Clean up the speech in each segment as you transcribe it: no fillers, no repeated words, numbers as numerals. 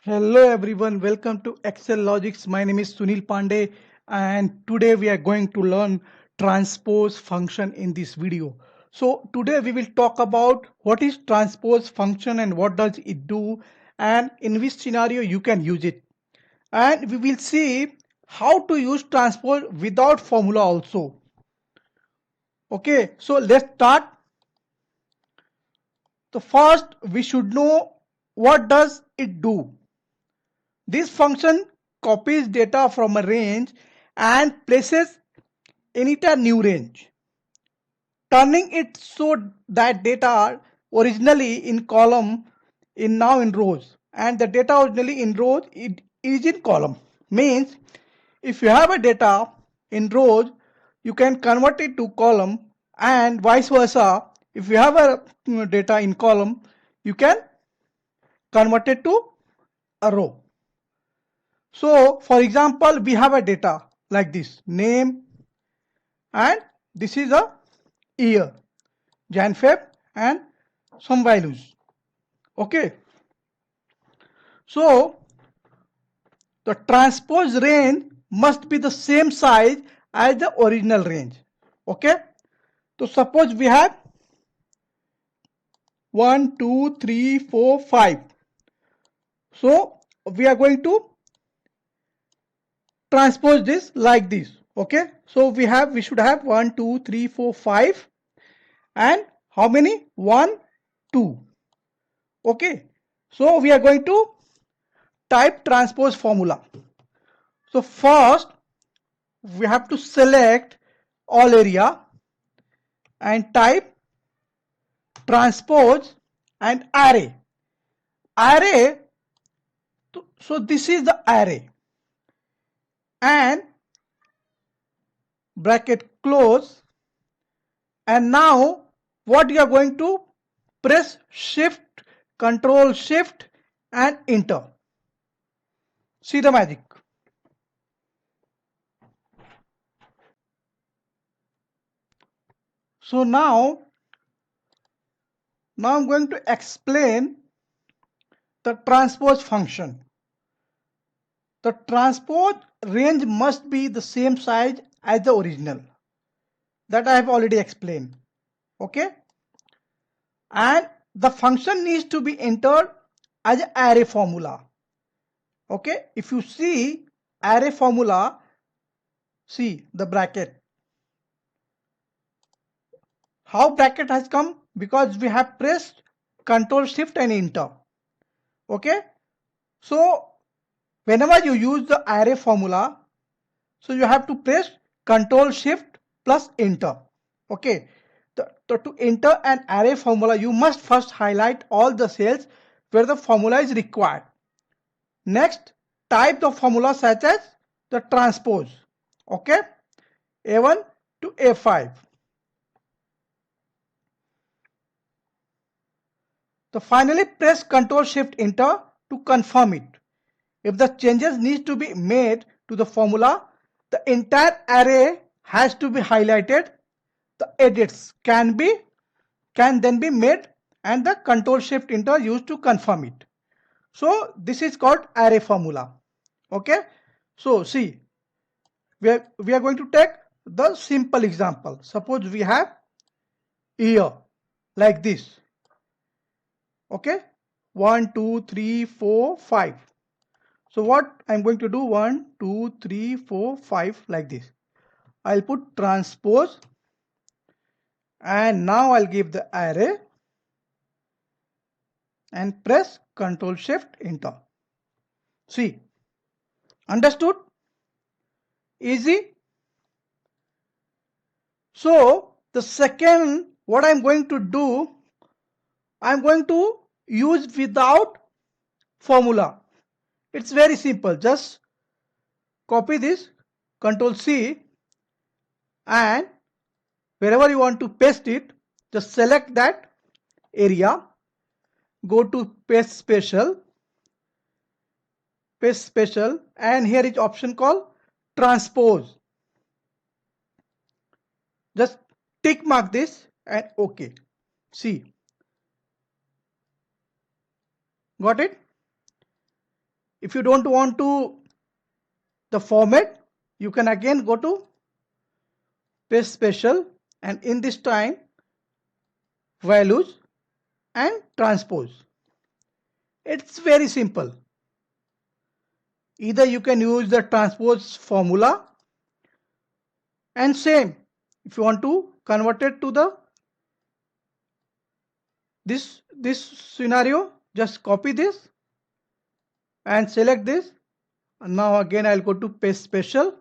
Hello everyone, welcome to Excel Logics. My name is Sunil Pandey and today we are going to learn transpose function in this video. So today we will talk about what is transpose function and what does it do and in which scenario you can use it. And we will see how to use transpose without formula also. Okay, so let's start. So first we should know what does it do. This function copies data from a range and places in it a new range, turning it so that data are originally in column in now in rows, and the data originally in rows it is in column. Means if you have a data in rows, you can convert it to column, and vice versa. If you have a data in column, you can convert it to a row. So for example, we have a data like this, name, and this is a year, Jan, Feb, and some values. Okay. So the transpose range must be the same size as the original range. Okay. So suppose we have 1, 2, 3, 4, 5. So we are going to transpose this like this. Okay. So we should have 1, 2, 3, 4, 5. And how many? 1, 2. Okay. So we are going to type transpose formula. So first we have to select all area and type transpose and array. Array, so this is the array and bracket close, and now what you are going to press shift, control shift and enter. See the magic. So now I'm going to explain the transpose function. The transpose range must be the same size as the original. That I have already explained. Okay. And the function needs to be entered as an array formula. Okay. If you see array formula, see the bracket. How bracket has come? Because we have pressed Control Shift and Enter. Okay. So whenever you use the array formula, so you have to press Control Shift plus Enter. Okay. To enter an array formula, you must first highlight all the cells where the formula is required. Next, type the formula such as the transpose. Okay. A1 to A5. So finally press Ctrl Shift Enter to confirm it. If the changes need to be made to the formula, the entire array has to be highlighted. The edits can then be made and the Ctrl Shift Enter used to confirm it. So this is called array formula. Okay. So see, we are going to take the simple example. Suppose we have year like this. Okay. 1, 2, 3, 4, 5. So what I'm going to do, 1, 2, 3, 4, 5 like this. I'll put transpose and now I'll give the array and press Ctrl Shift Enter. See, understood? Easy. So the second, what I'm going to do, I'm going to use without formula. It's very simple. Just copy this, Control C, and wherever you want to paste it, just select that area, go to paste special, and here is option called transpose. Just tick mark this and OK. See, got it? If you don't want to the format, you can again go to paste special, and in this time values and transpose. It's very simple. Either you can use the transpose formula, and same if you want to convert it to the this scenario, just copy this and select this. And now again I'll go to paste special,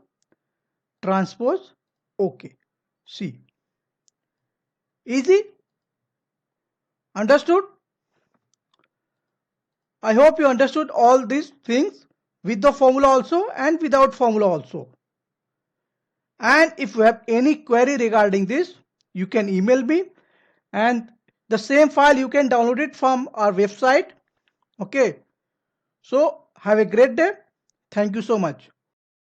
transpose, okay. See, easy. Understood? I hope you understood all these things with the formula also and without formula also. And if you have any query regarding this, you can email me, and the same file you can download it from our website. Okay. So have a great day. Thank you so much.